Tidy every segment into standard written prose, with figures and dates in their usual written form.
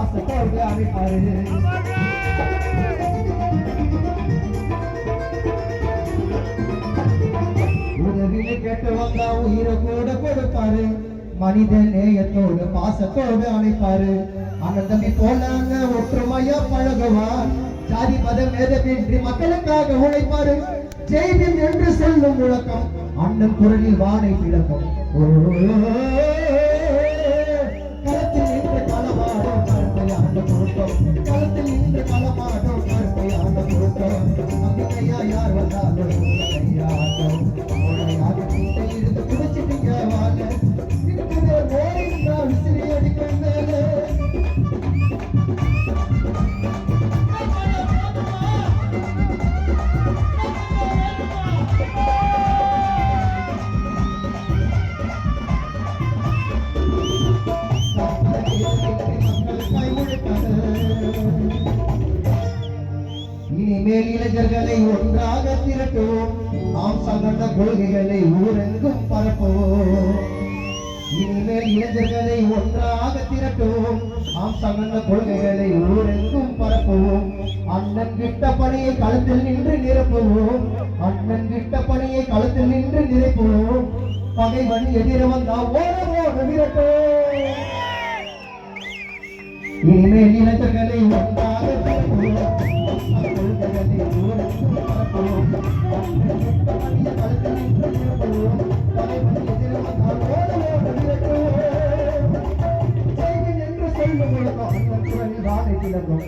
பாசத்தோடு அழைப்பாரு. உதவியை கேட்டு வந்தா உயிரை கூட கொடுப்பாரு. மனித நேயத்தோடு பாசத்தோடு அழைப்பாரு. அண்ணன் தம்பி போனாங்க ஒற்றுமையா பழகுவார். ஜாதி மதம் மேதமின்றி மக்களுக்காக உழைப்பாரு. ஜெய்பீம் என்று சொல்லும் முழக்கம் அண்ணன் குரலில் வானை பிளக்கும். களத்தில் நின்று களமாடும் கருப்பையான கூட்டம். களத்தில் நின்று களமாடும் கருப்பையான கூட்டம். நம்பிக்கையா யார் வந்தாலும் கையாட்டம். இருந்து குடிச்சிட்டீங்க வாங்க விசிறி அடிக்கும் மேலே. இனிமேல் இளைஞர்களை ஒன்றாக திரட்டுவோம். நாம் சங்கட கொள்கைகளை ஊரெங்கும் பரப்புவோம். இனிமேல் இளைஞர்களை ஒன்றாக திரட்டுவோம். நாம் சங்கட கொள்கைகளை ஊரெங்கும் பரப்புவோம். அண்ணன் விட்ட பணியை களத்தில் நின்று நிரப்புவோம். அண்ணன் விட்ட பணியை களத்தில் நின்று நிரப்புவோம். பகைவன் எதிர வந்தா ஓட ஓட விரட்டோம். இனிமேல் இளைஞர்களை ஒன்றாக திரட்டுவோம். கொள்கைகளை ஊரெங்கும் பரப்புவோம். அண்ணன் விட்ட பணியை களத்தில் நின்று நிரப்புவோம். பகைவன் எதிர வந்தா ஓட ஓட விரட்டோம். ஜெய்பீம் என்று சொல்லும் முழக்கம் அண்ணன் குரலில் வானை பிளக்கும்.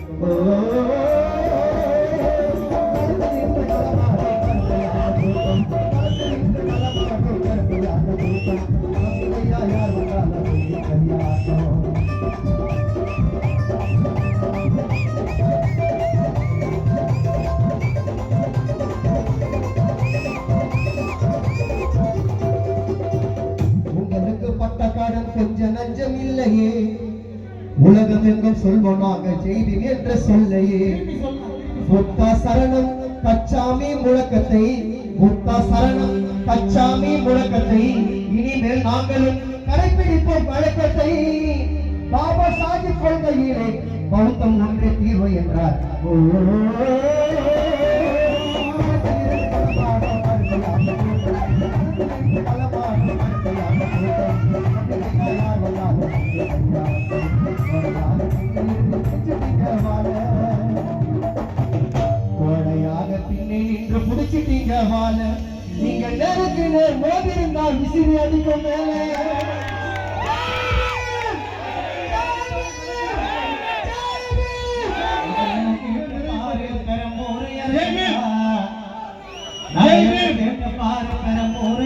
உங்களுக்கு பட்ட கடன் கொஞ்ச நஞ்சம் இல்லையே. உலகம் எங்கும் சொல்வோனாக ஜெய்பீம் என்ற சொல்லையே. முத்தா சரணம் கச்சாமி முழக்கத்தை. முத்தா சரணம் கச்சாமி முழக்கத்தை இனிமேல் நாங்களும் கடைபிடிப்போம் வழக்கத்தை. பாபா சாஹிப் கொள்கையிலே பௌத்தம் ஒன்றே தீர்வு என்றார். கோடையாக பின்னே நின்று புடிச்சிட்டீங்க வாழ. நீங்க நேருக்கு நேர் மோதிருந்தால் விசிறி அடிக்கும் மேலே. பாரு பெரம்பூர்